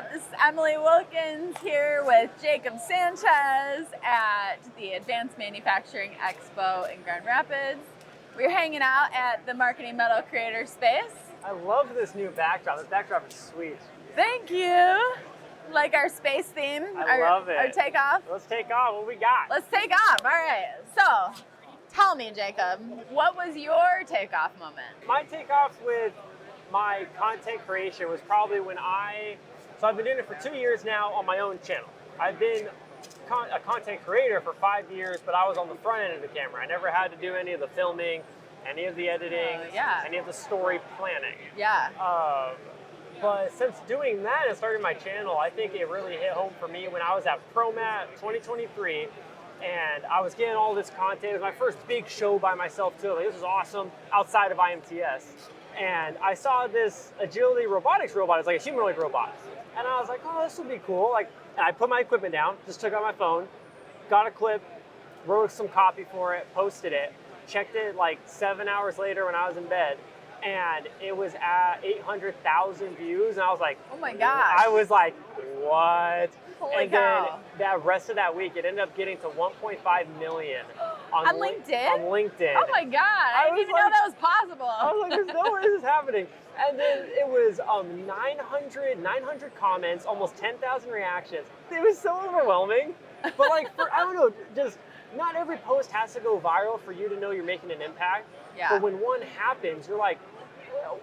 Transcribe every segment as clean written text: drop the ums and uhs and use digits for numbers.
up? This is Emily Wilkins here with Jacob Sanchez at the Advanced Manufacturing Expo in Grand Rapids. We're hanging out at the Marketing Metal Creator Space. I love this new backdrop. This backdrop is sweet. Thank you. Like our space theme? I love it. Our takeoff? Let's take off. What we got? Let's take off. All right. So, tell me, Jacob, what was your takeoff moment? My takeoff with my content creation was probably when so I've been doing it for 2 years now on my own channel. I've been a content creator for 5 years, but I was on the front end of the camera. I never had to do any of the filming, any of the editing, any of the story planning. Yeah. But since doing that and starting my channel, I think it really hit home for me when I was at ProMat 2023, and I was getting all this content. It was my first big show by myself too. Like, this was awesome outside of IMTS. And I saw this agility robotics robot. It's like a humanoid robot. And I was like, oh, this would be cool. And I put my equipment down, just took out my phone, got a clip, wrote some copy for it, posted it, checked it like 7 hours later when I was in bed, and it was at 800,000 views. And I was like, oh my gosh. I was like, what? Holy and cow. Then that rest of that week, it ended up getting to 1.5 million on LinkedIn? On LinkedIn. Oh my God, I didn't even know that was possible. I was like, there's no way this is happening. And then it was 900 comments, almost 10,000 reactions. It was so overwhelming. But I don't know, just not every post has to go viral for you to know you're making an impact. Yeah. But when one happens, you're like,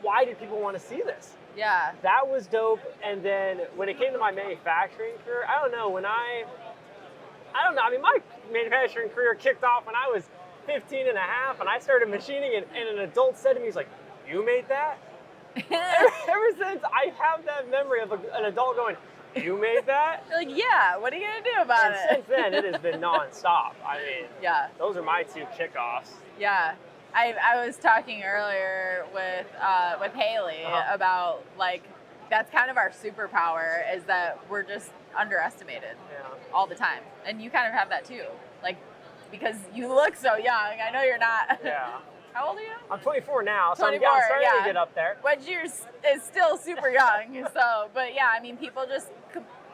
why did people want to see this? Yeah. That was dope. And then when it came to my manufacturing career, I don't know, I mean, my manufacturing career kicked off when I was 15 and a half, and I started machining, and an adult said to me, he's like, you made that? ever since, I have that memory of an adult going, you made that? You're like, yeah, what are you going to do about it? Since then, it has been nonstop. I mean, yeah, those are my two kickoffs. Yeah. I was talking earlier with Haley about, like, that's kind of our superpower, is that we're just underestimated all the time. And you kind of have that too. Like, because you look so young. I know you're not. Yeah. How old are you? I'm 24 now, so 24, I'm starting to get up there. Which is still super young. So, but yeah, I mean, people just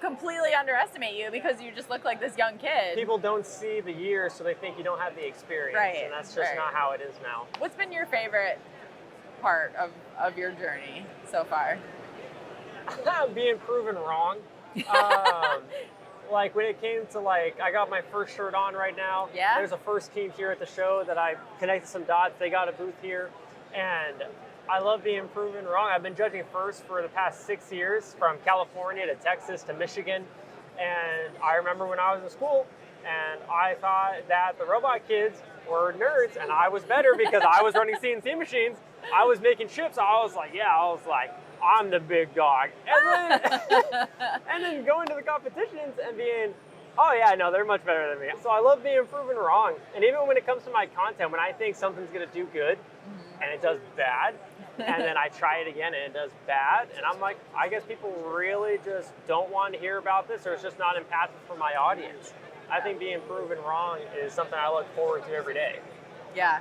completely underestimate you because you just look like this young kid. People don't see the years, so they think you don't have the experience. Right. And that's just not how it is now. What's been your favorite part of your journey so far? Being proven wrong. Like when it came to I got my first shirt on right now. Yeah. There's a first team here at the show that I connected some dots. They got a booth here, and I love being proven wrong. I've been judging first for the past 6 years, from California to Texas to Michigan. And I remember when I was in school, and I thought that the robot kids were nerds, and I was better because I was running CNC machines. I was making chips. I was like, I'm the big dog. And then going to the competitions and being, they're much better than me. So I love being proven wrong. And even when it comes to my content, when I think something's gonna do good and it does bad, and then I try it again and it does bad, and I'm like, I guess people really just don't want to hear about this, or it's just not impactful for my audience. I think being proven wrong is something I look forward to every day. Yeah.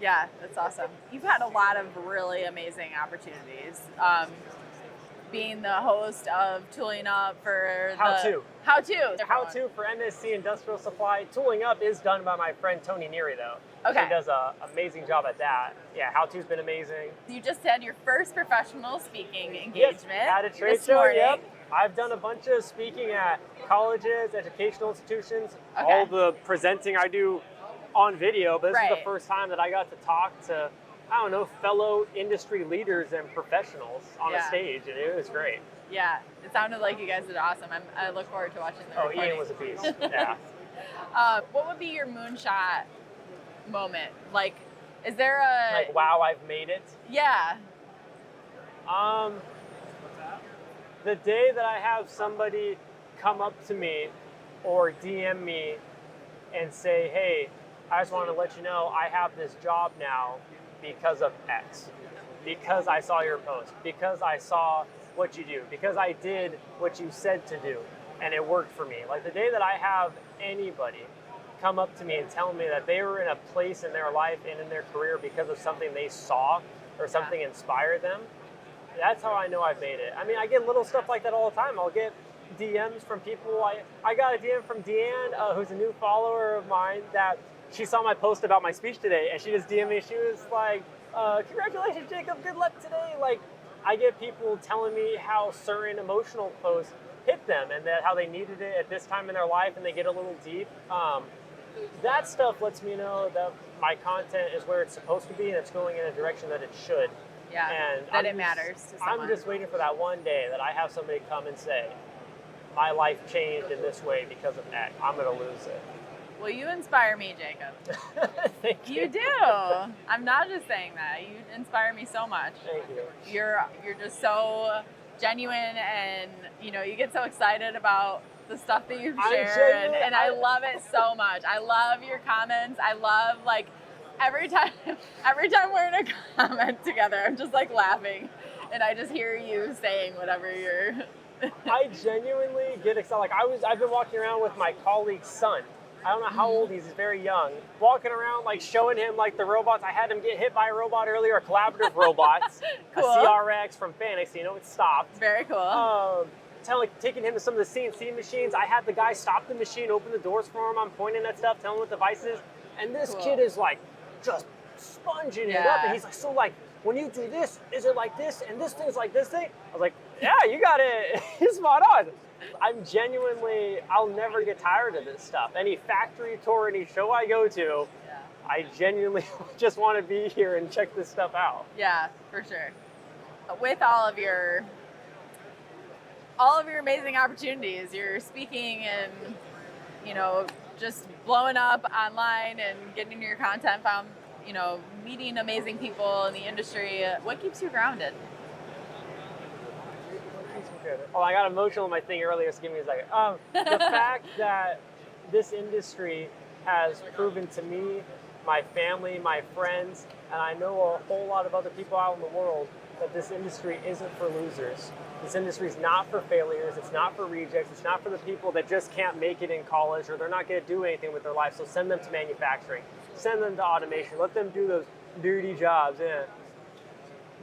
Yeah, that's awesome. You've had a lot of really amazing opportunities. Being the host of Tooling Up for How To for MSC Industrial Supply. Tooling Up is done by my friend Tony Neary, though. Okay. He does an amazing job at that. Yeah, How To's been amazing. You just had your first professional speaking engagement. Yes, at a trade show, yep. I've done a bunch of speaking at colleges, educational institutions. Okay. All the presenting I do on video, but this is the first time that I got to talk to, fellow industry leaders and professionals on a stage, and it was great. Yeah, it sounded like you guys did awesome. I look forward to watching the recording. Ian was a beast. Yeah. What would be your moonshot moment? Like, is there a... Like, wow, I've made it? Yeah. The day that I have somebody come up to me or DM me and say, hey, I just want to let you know I have this job now because of X, because I saw your post, because I saw what you do, because I did what you said to do, and it worked for me. Like the day that I have anybody come up to me and tell me that they were in a place in their life and in their career because of something they saw or something inspired them, That's how I know I've made it. I mean, I get little stuff like that all the time. I'll get DMs from people. I got a DM from Deanne, who's a new follower of mine, that she saw my post about my speech today, and she just DM'd me. She was like, congratulations, Jacob, good luck today. Like, I get people telling me how certain emotional posts hit them and that how they needed it at this time in their life, and they get a little deep. That stuff lets me know that my content is where it's supposed to be and it's going in a direction that it should. Yeah, and that it matters to someone. I'm just waiting for that one day that I have somebody come and say, my life changed in this way because of X. I'm going to lose it. Well, you inspire me, Jacob. Thank you. You do. I'm not just saying that. You inspire me so much. Thank you. You're just so genuine, and you get so excited about the stuff that you share, and I love it so much. I love your comments. I love, like, every time we're in a comment together, I'm just like laughing, and I just hear you saying whatever you're. I genuinely get excited. Like, I've been walking around with my colleague's son. I don't know how old he is. He's very young. Walking around, like, showing him, like, the robots. I had him get hit by a robot earlier, a collaborative robot, cool. A CRX from Phoenix. So, it stopped. Very cool. Taking him to some of the CNC machines. I had the guy stop the machine, open the doors for him. I'm pointing at stuff, telling him what device is. And this kid is, like, just sponging it up. And he's like, so, like, when you do this, is it like this? And this thing's like this thing? I was like, yeah, you got it. He's spot on. I'll never get tired of this stuff. Any factory tour, any show I go to, I genuinely just want to be here and check this stuff out. Yeah, for sure. With all of your amazing opportunities, you're speaking and, just blowing up online and getting your content found, meeting amazing people in the industry. What keeps you grounded? Oh, I got emotional in my thing earlier, so give me a second. The fact that this industry has proven to me, my family, my friends, and I know a whole lot of other people out in the world, that this industry isn't for losers. This industry is not for failures. It's not for rejects. It's not for the people that just can't make it in college or they're not going to do anything with their life. So send them to manufacturing. Send them to automation. Let them do those dirty jobs. Yeah.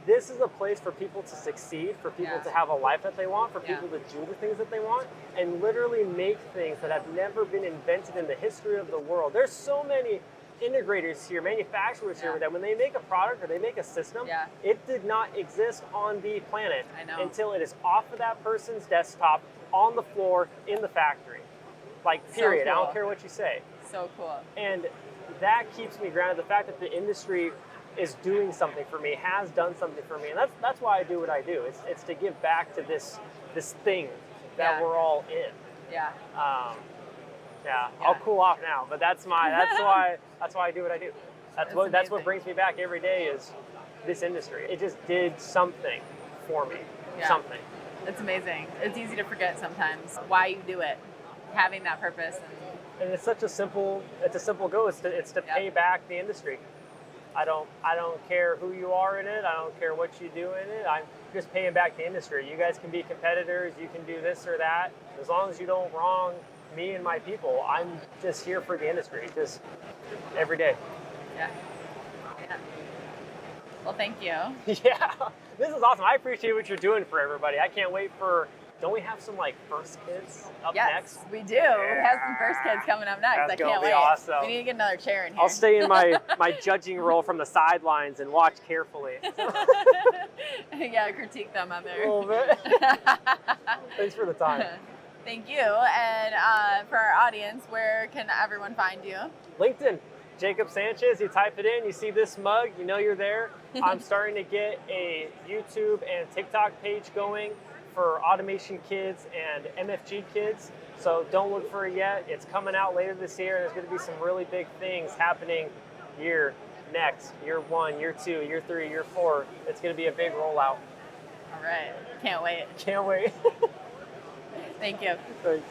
This is a place for people to succeed, for people to have a life that they want, for people to do the things that they want, and literally make things that have never been invented in the history of the world. There's so many integrators here, manufacturers here, that when they make a product or they make a system, it did not exist on the planet until it is off of that person's desktop, on the floor, in the factory. Like, period. So cool. I don't care what you say. So cool. And that keeps me grounded. The fact that the industry is doing something for me, has done something for me, and that's why I do what I do. It's to give back to this thing that we're all in. Yeah. I'll cool off now, but that's why I do what I do. That's what brings me back every day is this industry. It just did something for me. Yeah. Something. It's amazing. It's easy to forget sometimes why you do it, having that purpose. And it's a simple goal. It's to pay back the industry. I don't care who you are in it. I don't care what you do in it. I'm just paying back the industry. You guys can be competitors. You can do this or that. As long as you don't wrong me and my people, I'm just here for the industry, just every day. Yeah. Well, thank you. Yeah. This is awesome. I appreciate what you're doing for everybody. I can't wait for... Don't we have some first kids up next? Yes, we do. Yeah. We have some first kids coming up next. I can't wait. Awesome. We need to get another chair in here. I'll stay in my judging role from the sidelines and watch carefully. Yeah, critique them up there. A little bit. Thanks for the time. Thank you. And for our audience, where can everyone find you? LinkedIn. Jacob Sanchez, you type it in, you see this mug, you know you're there. I'm starting to get a YouTube and TikTok page going for automation kids and MFG kids. So don't look for it yet. It's coming out later this year. There's going to be some really big things happening year 1, year 2, year 3, year 4. It's going to be a big rollout. All right. Can't wait. Can't wait. Thank you. Thanks.